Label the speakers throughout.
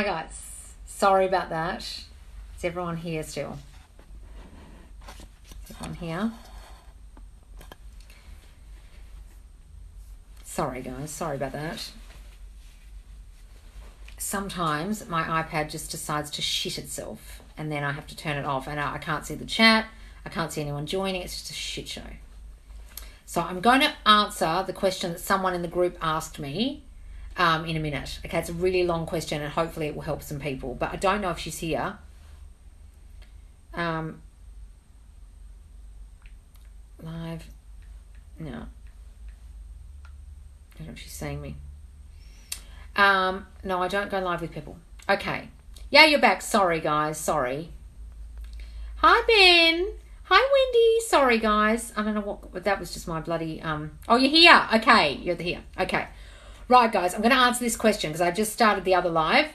Speaker 1: Hi guys. Sorry about that. Is everyone here still? Is everyone here? Sorry guys, sorry about that. Sometimes my iPad just decides to shit itself and then I have to turn it off and I can't see the chat. I can't see anyone joining. It's just a shit show. So I'm going to answer the question that someone in the group asked me in a minute. Okay, it's a really long question and hopefully it will help some people. But I don't know if she's here. Live. No. I don't know if she's seeing me. No, I don't go live with people. Okay. Yeah, you're back. Sorry, guys. Sorry. Hi, Ben. Hi, Wendy. Sorry, guys. I don't know what... That was just my bloody... Oh, you're here. Okay. You're here. Okay. Right, guys. I'm going to answer this question because I just started the other live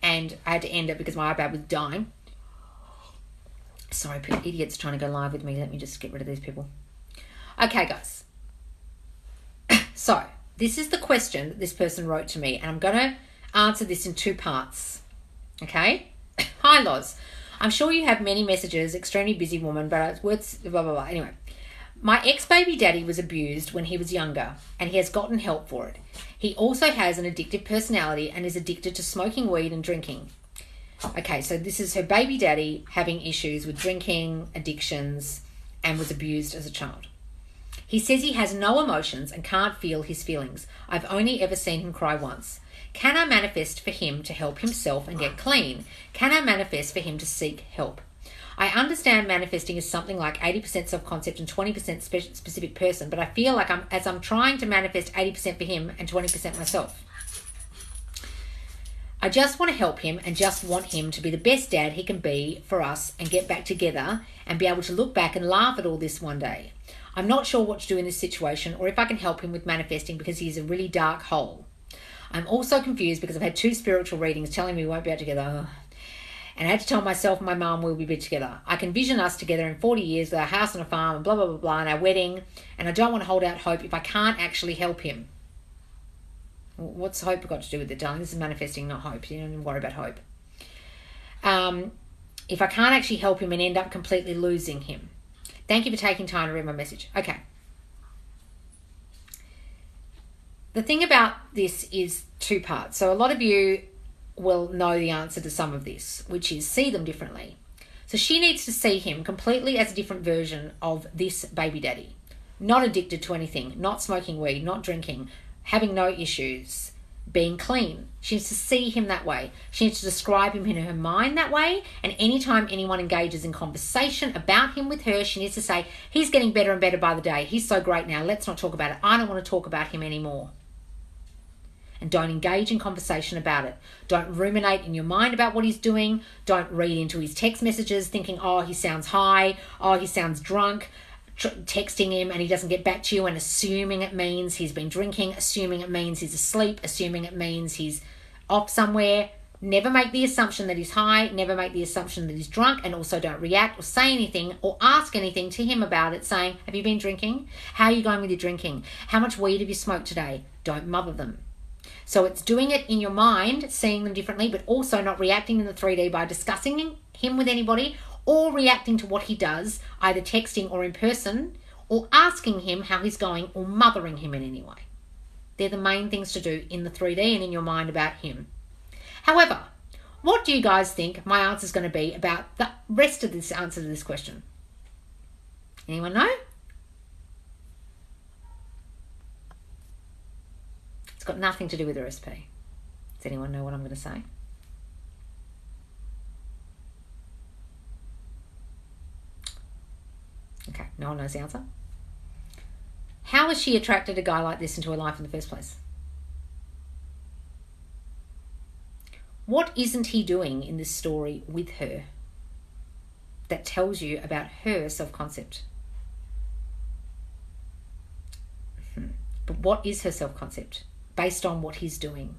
Speaker 1: and I had to end it because my iPad was dying. Sorry, idiots trying to go live with me. Let me just get rid of these people. Okay, guys. So, this is the question that this person wrote to me, and I'm going to answer this in two parts. Okay? Hi, Loz. I'm sure you have many messages, extremely busy woman, but it's words, blah, blah, blah. Anyway, my ex-baby daddy was abused when he was younger, and he has gotten help for it. He also has an addictive personality and is addicted to smoking weed and drinking. Okay, so this is her baby daddy having issues with drinking, addictions, and was abused as a child. He says he has no emotions and can't feel his feelings. I've only ever seen him cry once. Can I manifest for him to help himself and get clean? Can I manifest for him to seek help? I understand manifesting is something like 80% self-concept and 20% specific person, but I feel like I'm trying to manifest 80% for him and 20% myself. I just want to help him and just want him to be the best dad he can be for us and get back together and be able to look back and laugh at all this one day. I'm not sure what to do in this situation or if I can help him with manifesting because he's a really dark hole. I'm also confused because I've had 2 spiritual readings telling me we won't be out together. And I had to tell myself and my mum we'll be together. I can vision us together in 40 years with our house and a farm and blah, blah, blah, blah, and our wedding. And I don't want to hold out hope if I can't actually help him. What's hope got to do with it, darling? This is manifesting, not hope. You don't worry about hope. If I can't actually help him and end up completely losing him. Thank you for taking time to read my message. Okay. The thing about this is 2 parts. So a lot of you will know the answer to some of this, which is see them differently. So she needs to see him completely as a different version of this baby daddy. Not addicted to anything, not smoking weed, not drinking, having no issues, being clean. She needs to see him that way. She needs to describe him in her mind that way. And anytime anyone engages in conversation about him with her, she needs to say, he's getting better and better by the day. He's so great now. Let's not talk about it. I don't want to talk about him anymore. And don't engage in conversation about it. Don't ruminate in your mind about what he's doing. Don't read into his text messages thinking, oh, he sounds high. Oh, he sounds drunk. Texting him and he doesn't get back to you and assuming it means he's been drinking, assuming it means he's asleep, assuming it means he's off somewhere. Never make the assumption that he's high, never make the assumption that he's drunk, and also don't react or say anything or ask anything to him about it saying, have you been drinking? How are you going with your drinking? How much weed have you smoked today? Don't mother them. So it's doing it in your mind, seeing them differently, but also not reacting in the 3D by discussing him with anybody or reacting to what he does, either texting or in person, or asking him how he's going or mothering him in any way. They're the main things to do in the 3D and in your mind about him. However, what do you guys think my answer is going to be about the rest of this answer to this question? Anyone know? It's got nothing to do with RSP. Does anyone know what I'm going to say? Okay, no one knows the answer. How has she attracted a guy like this into her life in the first place? What isn't he doing in this story with her that tells you about her self-concept? But what is her self-concept based on what he's doing?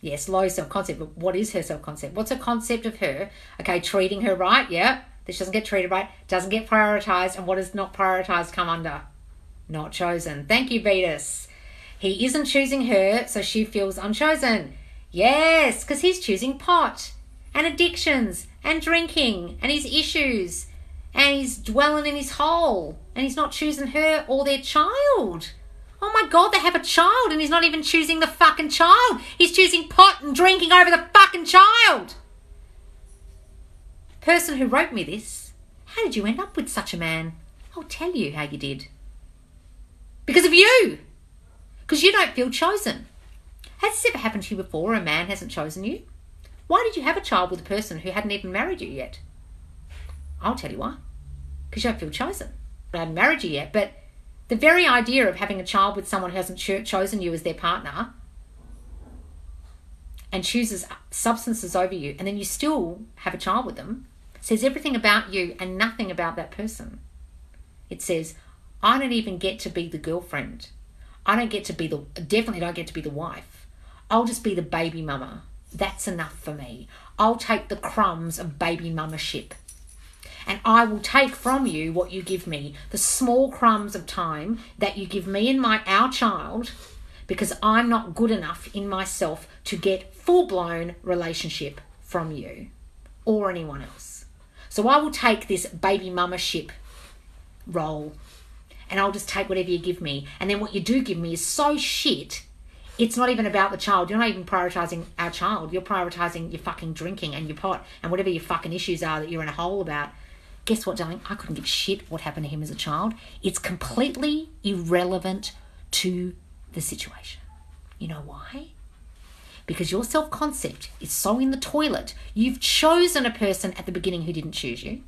Speaker 1: Yes, low self-concept, but what is her self-concept? What's her concept of her? Okay, treating her right, yeah. This doesn't get treated right, doesn't get prioritized, and what is not prioritized come under? Not chosen. Thank you, Vetus. He isn't choosing her, so she feels unchosen. Yes, because he's choosing pot and addictions and drinking and his issues, and he's dwelling in his hole, and he's not choosing her or their child. Oh my God, they have a child and he's not even choosing the fucking child. He's choosing pot and drinking over the fucking child. Person who wrote me this, how did you end up with such a man? I'll tell you how you did. Because of you. Because you don't feel chosen. Has this ever happened to you before? A man hasn't chosen you? Why did you have a child with a person who hadn't even married you yet? I'll tell you why. Because you don't feel chosen. I hadn't married you yet, but the very idea of having a child with someone who hasn't chosen you as their partner and chooses substances over you, and then you still have a child with them, says everything about you and nothing about that person. It says, I don't even get to be the girlfriend. I don't get to be definitely don't get to be the wife. I'll just be the baby mama. That's enough for me. I'll take the crumbs of baby mama-ship. And I will take from you what you give me, the small crumbs of time that you give me and our child, because I'm not good enough in myself to get full-blown relationship from you or anyone else. So I will take this baby mama-ship role, and I'll just take whatever you give me. And then what you do give me is so shit, it's not even about the child. You're not even prioritising our child. You're prioritising your fucking drinking and your pot and whatever your fucking issues are that you're in a hole about. Guess what, darling? I couldn't give a shit what happened to him as a child. It's completely irrelevant to the situation. You know why? Because your self-concept is so in the toilet. You've chosen a person at the beginning who didn't choose you.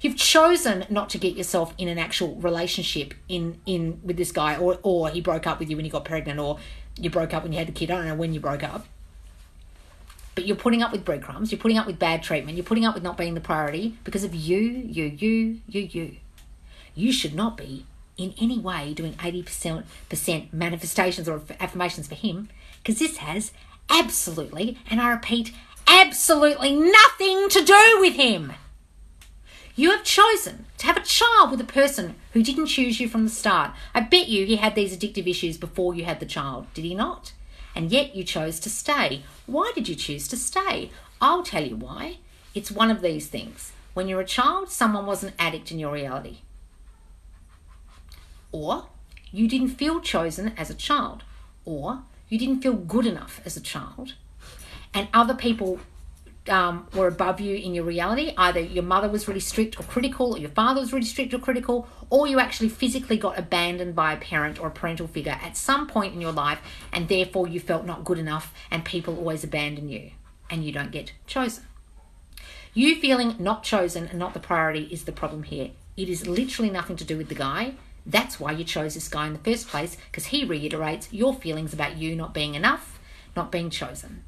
Speaker 1: You've chosen not to get yourself in an actual relationship in with this guy, or he broke up with you when you got pregnant, or you broke up when you had the kid. I don't know when you broke up. But you're putting up with breadcrumbs, you're putting up with bad treatment, you're putting up with not being the priority because of you. You should not be in any way doing 80% manifestations or affirmations for him, because this has absolutely, and I repeat, absolutely nothing to do with him. You have chosen to have a child with a person who didn't choose you from the start. I bet you he had these addictive issues before you had the child, did he not? And yet you chose to stay. Why did you choose to stay? I'll tell you why. It's one of these things. When you're a child, someone was an addict in your reality. Or you didn't feel chosen as a child. Or you didn't feel good enough as a child. And other people were above you in your reality. Either your mother was really strict or critical, or your father was really strict or critical, or you actually physically got abandoned by a parent or a parental figure at some point in your life, and therefore you felt not good enough and people always abandon you and you don't get chosen. You feeling not chosen and not the priority is the problem here. It is literally nothing to do with the guy. That's why you chose this guy in the first place, because he reiterates your feelings about you not being enough, not being chosen.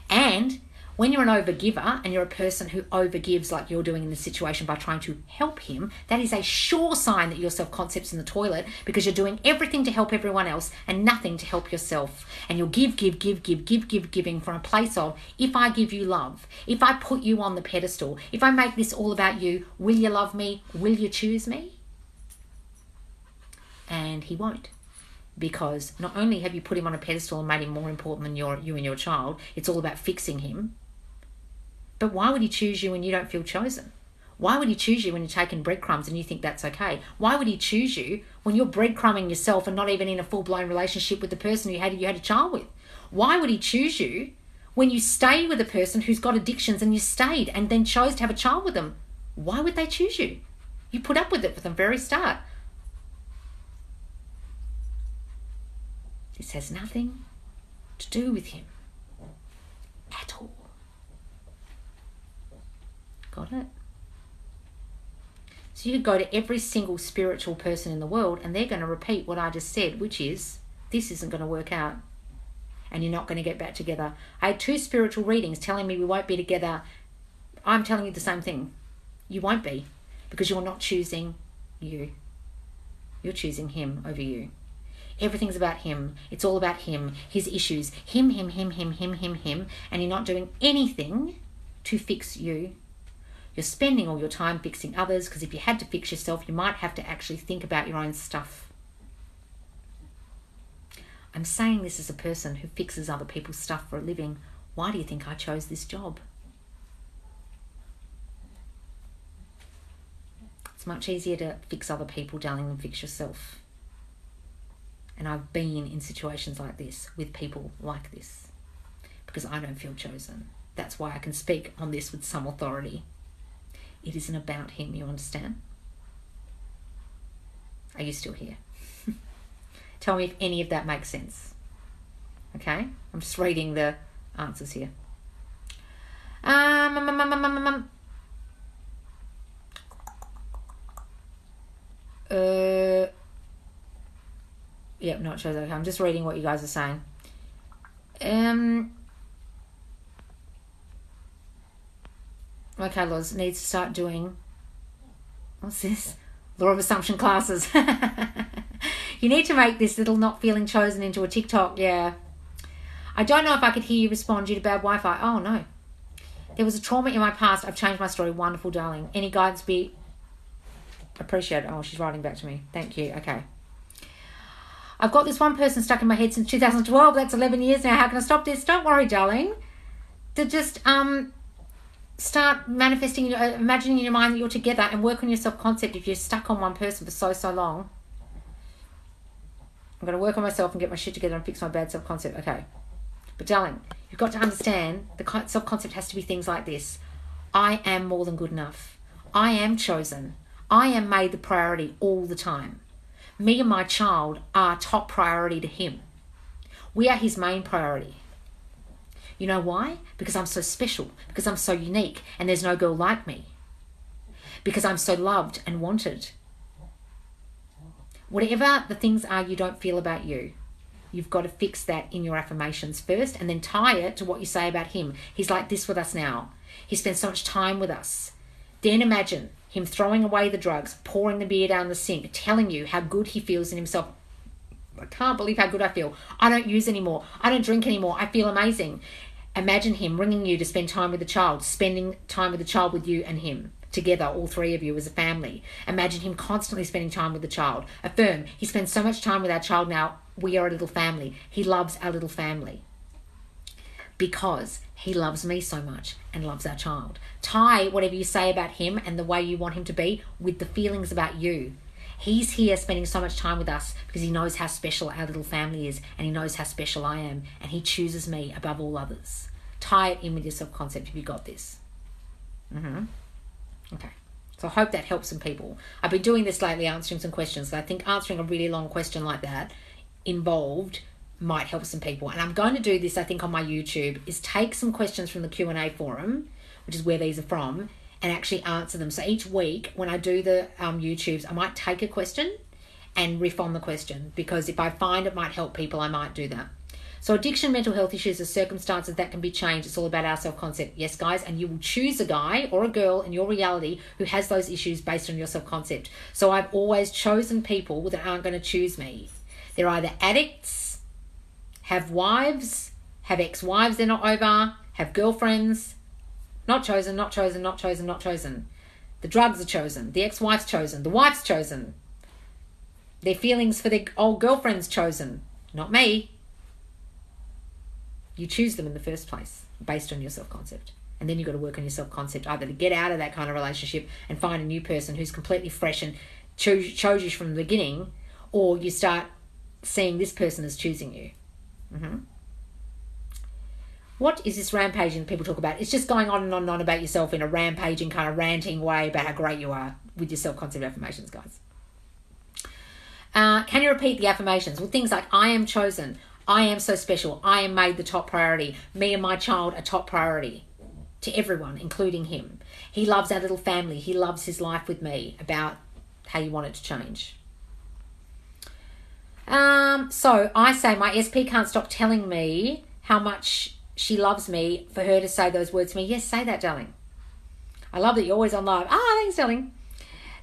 Speaker 1: And when you're an overgiver and you're a person who overgives like you're doing in this situation by trying to help him, that is a sure sign that your self-concept's in the toilet, because you're doing everything to help everyone else and nothing to help yourself. And you'll giving from a place of, if I give you love, if I put you on the pedestal, if I make this all about you, will you love me? Will you choose me? And he won't. Because not only have you put him on a pedestal and made him more important than you and your child, it's all about fixing him. But why would he choose you when you don't feel chosen? Why would he choose you when you're taking breadcrumbs and you think that's okay? Why would he choose you when you're breadcrumbing yourself and not even in a full-blown relationship with the person you had a child with? Why would he choose you when you stay with a person who's got addictions and you stayed and then chose to have a child with them? Why would they choose you? You put up with it from the very start. This has nothing to do with him at all. Got it? So you could go to every single spiritual person in the world and they're going to repeat what I just said, which is, this isn't going to work out and you're not going to get back together. I had 2 spiritual readings telling me we won't be together. I'm telling you the same thing. You won't be, because you're not choosing you. You're choosing him over you. Everything's about him. It's all about him, his issues, him, and you're not doing anything to fix you. You're spending all your time fixing others, because if you had to fix yourself, you might have to actually think about your own stuff. I'm saying this as a person who fixes other people's stuff for a living. Why do you think I chose this job? It's much easier to fix other people, darling, than fix yourself. And I've been in situations like this with people like this because I don't feel chosen. That's why I can speak on this with some authority. It isn't about him, you understand? Are you still here? Tell me if any of that makes sense. Okay? I'm just reading the answers here. Yeah, not sure. Okay, I'm just reading what you guys are saying. Okay, Loz needs to start doing, what's this? Law of Assumption classes. You need to make this little not feeling chosen into a TikTok. Yeah. I don't know if I could hear you respond due to bad Wi-Fi. Oh, no. There was a trauma in my past. I've changed my story. Wonderful, darling. Any guidance be appreciated. Oh, she's writing back to me. Thank you. Okay. I've got this one person stuck in my head since 2012. That's 11 years now. How can I stop this? Don't worry, darling. To just start manifesting, imagining in your mind that you're together and work on your self-concept if you're stuck on one person for so long. I'm going to work on myself and get my shit together and fix my bad self-concept. Okay. But darling, you've got to understand the self-concept has to be things like this. I am more than good enough. I am chosen. I am made the priority all the time. Me and my child are top priority to him. We are his main priority. You know why? Because I'm so special. Because I'm so unique and there's no girl like me. Because I'm so loved and wanted. Whatever the things are you don't feel about you, you've got to fix that in your affirmations first and then tie it to what you say about him. He's like this with us now. He spends so much time with us. Then imagine him throwing away the drugs, pouring the beer down the sink, telling you how good he feels in himself. I can't believe how good I feel. I don't use anymore. I don't drink anymore. I feel amazing. Imagine him ringing you to spend time with the child, spending time with the child with you and him. Together, all three of you as a family. Imagine him constantly spending time with the child. Affirm, he spends so much time with our child now. We are a little family. He loves our little family. Because he loves me so much and loves our child. Tie whatever you say about him and the way you want him to be with the feelings about you. He's here spending so much time with us because he knows how special our little family is and he knows how special I am and he chooses me above all others. Tie it in with your self-concept if you got this. Okay. So I hope that helps some people. I've been doing this lately, answering some questions. I think answering a really long question like that involved might help some people. And I'm going to do this, I think, on my YouTube, is take some questions from the Q&A forum, which is where these are from, and actually answer them. So each week when I do the YouTubes, I might take a question and riff on the question, because if I find it might help people, I might do that. So addiction, mental health issues are circumstances that can be changed. It's all about our self-concept. Yes, guys, and you will choose a guy or a girl in your reality who has those issues based on your self-concept. So I've always chosen people that aren't going to choose me. They're either addicts, have wives, have ex-wives they're not over, have girlfriends. Not chosen, not chosen, not chosen, not chosen. The drugs are chosen. The ex-wife's chosen. The wife's chosen. Their feelings for their old girlfriend's chosen. Not me. You choose them in the first place based on your self-concept. And then you've got to work on your self-concept either to get out of that kind of relationship and find a new person who's completely fresh and chose you from the beginning, or you start seeing this person as choosing you. What is this rampaging people talk about? It's just going on and on and on about yourself in a rampaging kind of ranting way about how great you are with your self-concept affirmations, guys. Can you repeat the affirmations? Well, things like, I am chosen. I am so special. I am made the top priority. Me and my child are top priority to everyone, including him. He loves our little family. He loves his life with me, about how you want it to change. So I say my SP can't stop telling me how much she loves me for her to say those words to me. Yes, say that, darling. I love that you're always on live. Thanks, darling.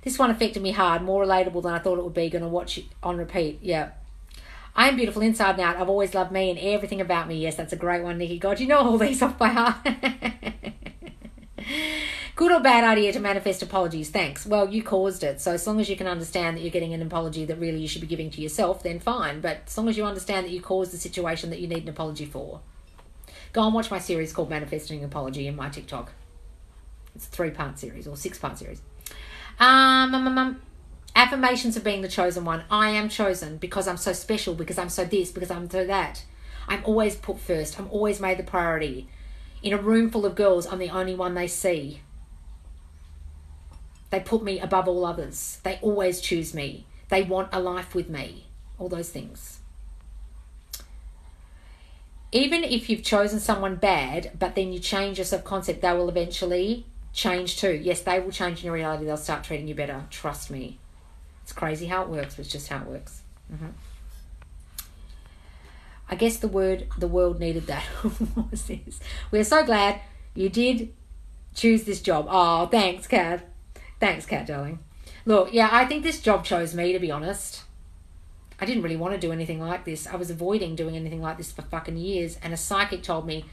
Speaker 1: This one affected me hard, more relatable than I thought it would be. Going to watch it on repeat. Yeah. I am beautiful inside and out. I've always loved me and everything about me. Yes, that's a great one, Nikki. God, you know all these off by heart. Good or bad idea to manifest apologies? Thanks. Well, you caused it. So as long as you can understand that you're getting an apology that really you should be giving to yourself, then fine. But as long as you understand that you caused the situation that you need an apology for. Go and watch my series called Manifesting Apology in my TikTok. It's a 3-part series or 6-part series. Affirmations of being the chosen one. I am chosen because I'm so special, because I'm so this, because I'm so that. I'm always put first. I'm always made the priority. In a room full of girls, I'm the only one they see. They put me above all others. They always choose me. They want a life with me. All those things. Even if you've chosen someone bad, but then you change your subconcept, they will eventually change too. Yes, they will change in your reality. They'll start treating you better. Trust me. It's crazy how it works, but it's just how it works. I guess the world needed that. What was this? We're so glad you did choose this job. Oh, thanks, Kat. Thanks, Kat, darling. Look, yeah, I think this job chose me, to be honest. I didn't really want to do anything like this. I was avoiding doing anything like this for fucking years. And a psychic told me,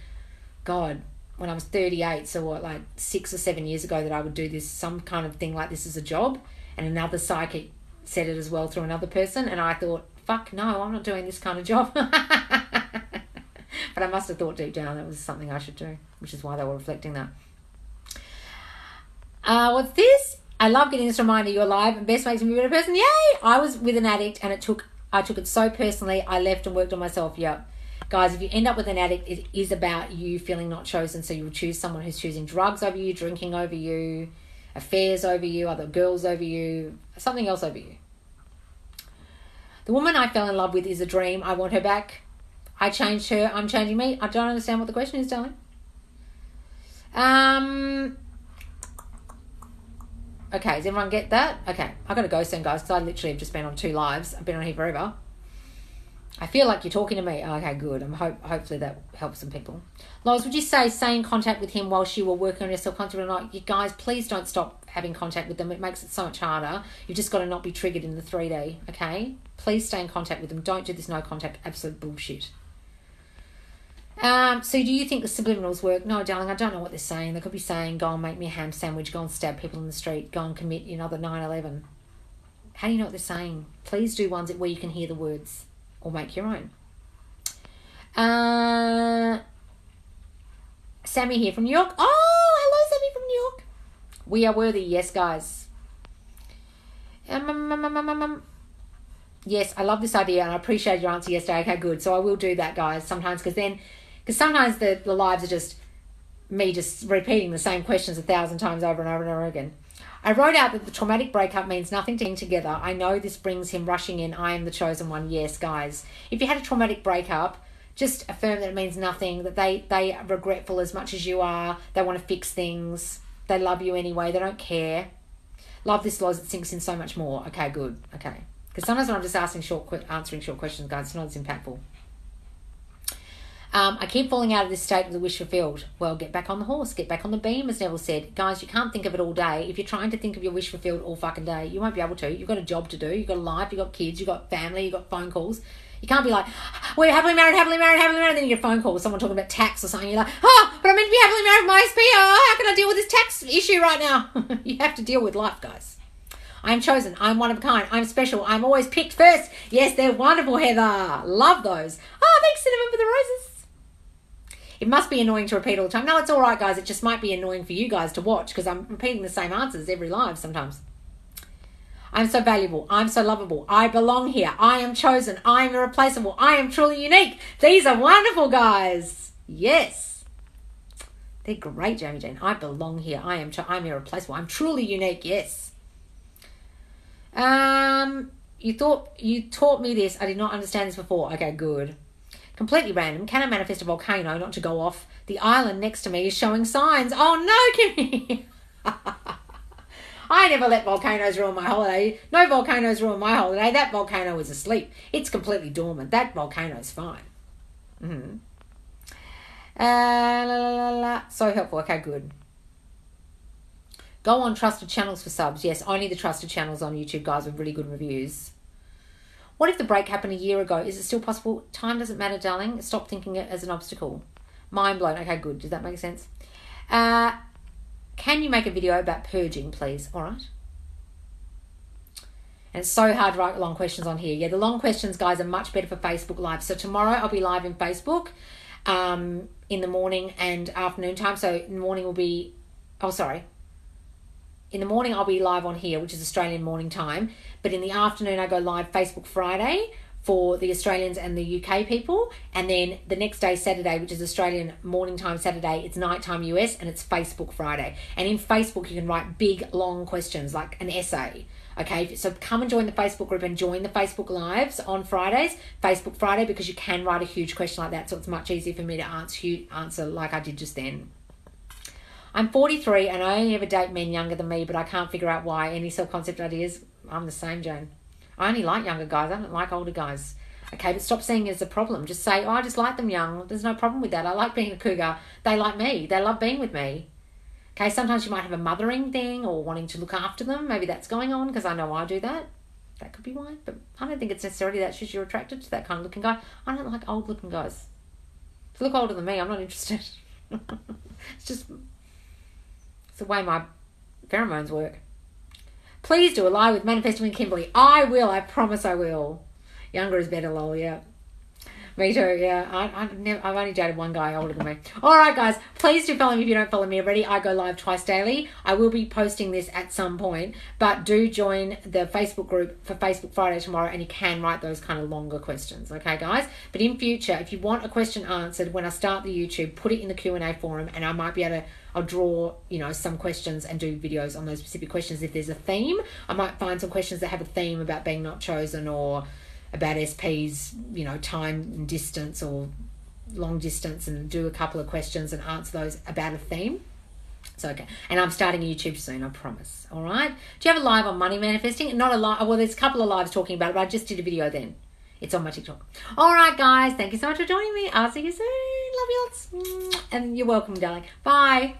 Speaker 1: God, when I was 38, so what, like 6 or 7 years ago, that I would do this, some kind of thing like this as a job. And another psychic said it as well through another person. And I thought, fuck no, I'm not doing this kind of job. But I must have thought deep down it was something I should do, which is why they were reflecting that. What's this? I love getting this reminder you're alive and best makes me a better person. Yay! I was with an addict and I took it so personally. I left and worked on myself. Yep. Guys, if you end up with an addict, it is about you feeling not chosen. So you'll choose someone who's choosing drugs over you, drinking over you, affairs over you, other girls over you, something else over you. The woman I fell in love with is a dream. I want her back. I changed her. I'm changing me. I don't understand what the question is, darling. Okay, does everyone get that? Okay, I've got to go soon, guys, because I literally have just been on 2 lives. I've been on here forever. I feel like you're talking to me. Okay, good. Hopefully that helps some people. Loz, would you say stay in contact with him whilst you were working on your self-concept or not? You guys, please don't stop having contact with them. It makes it so much harder. You've just got to not be triggered in the 3D, okay? Please stay in contact with them. Don't do this no contact. Absolute bullshit. So do you think the subliminals work? No, darling, I don't know what they're saying. They could be saying, go and make me a ham sandwich, go and stab people in the street, go and commit another 9/11. How do you know what they're saying? Please do ones where you can hear the words or make your own. Sammy here from New York. Oh, hello, Sammy from New York. We are worthy. Yes, guys. Yes, I love this idea and I appreciate your answer yesterday. Okay, good. So I will do that, guys, sometimes because sometimes the lives are just me just repeating the same questions 1,000 times over and over and over again. I wrote out that the traumatic breakup means nothing to him together. I know this brings him rushing in. I am the chosen one. Yes, guys. If you had a traumatic breakup, just affirm that it means nothing, that they are regretful as much as you are. They want to fix things. They love you anyway. They don't care. Love this, Loz. It sinks in so much more. Okay, good. Okay. Because sometimes when I'm just answering short questions, guys, it's not as impactful. I keep falling out of this state with the wish fulfilled. Well, get back on the horse. Get back on the beam, as Neville said. Guys, you can't think of it all day. If you're trying to think of your wish fulfilled all fucking day, you won't be able to. You've got a job to do. You've got a life. You've got kids. You've got family. You've got phone calls. You can't be like, we're happily married, then you get a phone call with someone talking about tax or something. You're like, but I'm meant to be happily married with my SP. How can I deal with this tax issue right now? You have to deal with life, guys. I'm chosen. I'm one of a kind. I'm special. I'm always picked first. Yes, they're wonderful, Heather. Love those. Oh, thanks, Cinnamon, for the roses. It must be annoying to repeat all the time. No, it's all right, guys. It just might be annoying for you guys to watch because I'm repeating the same answers every live sometimes. I'm so valuable. I'm so lovable. I belong here. I am chosen. I am irreplaceable. I am truly unique. These are wonderful, guys. Yes. They're great, Jamie Jane. I belong here. I'm irreplaceable. I'm truly unique. Yes. You taught me this. I did not understand this before. Okay, good. Completely random. Can I manifest a volcano not to go off? The island next to me is showing signs. Oh no, Kimmy. I never let volcanoes ruin my holiday. No volcanoes ruin my holiday. That volcano is asleep. It's completely dormant. That volcano's fine. Mm-hmm. So helpful. Okay, good. Go on trusted channels for subs. Yes, only the trusted channels on YouTube, guys, with really good reviews. What if the break happened a year ago? Is it still possible? Time doesn't matter, darling. Stop thinking it as an obstacle. Mind blown. Okay, good. Does that make sense? can you make a video about purging, please? All right. And it's so hard to write long questions on here. Yeah, the long questions, guys, are much better for Facebook Live. So tomorrow I'll be live in Facebook in the morning and afternoon time. So in the morning will be, in the morning I'll be live on here, which is Australian morning time. But in the afternoon I go live Facebook Friday for the Australians and the UK people. And then the next day, Saturday, which is Australian morning time Saturday, it's nighttime US, and it's Facebook Friday. And in Facebook you can write big, long questions like an essay. Okay, so come and join the Facebook group and join the Facebook Lives on Fridays, Facebook Friday, because you can write a huge question like that, so it's much easier for me to answer like I did just then. I'm 43 and I only ever date men younger than me, but I can't figure out why. Any self-concept ideas? I'm the same, Jane. I only like younger guys. I don't like older guys. Okay, but stop seeing it as a problem. Just say, oh, I just like them young. There's no problem with that. I like being a cougar. They like me. They love being with me. Okay, sometimes you might have a mothering thing or wanting to look after them. Maybe that's going on, because I know I do that. That could be why. But I don't think it's necessarily that's just you're attracted to that kind of looking guy. I don't like old looking guys. If you look older than me, I'm not interested. It's the way my pheromones work. Please do a live with Manifesting with Kimberly. I will. I promise I will. Younger is better, lol, yeah. Me too, yeah. I've only dated one guy older than me. All right, guys, please do follow me if you don't follow me already. I go live twice daily. I will be posting this at some point, but do join the Facebook group for Facebook Friday tomorrow, and you can write those kind of longer questions, okay, guys? But in future, if you want a question answered when I start the YouTube, put it in the Q&A forum, and I might be able to, I'll draw, some questions and do videos on those specific questions. If there's a theme, I might find some questions that have a theme about being not chosen, or about SPs, time and distance or long distance, and do a couple of questions and answer those about a theme. So, okay. And I'm starting YouTube soon, I promise. All right. Do you have a live on money manifesting? Not a live. Well, there's a couple of lives talking about it, but I just did a video then. It's on my TikTok. All right, guys. Thank you so much for joining me. I'll see you soon. Love you lots. And you're welcome, darling. Bye.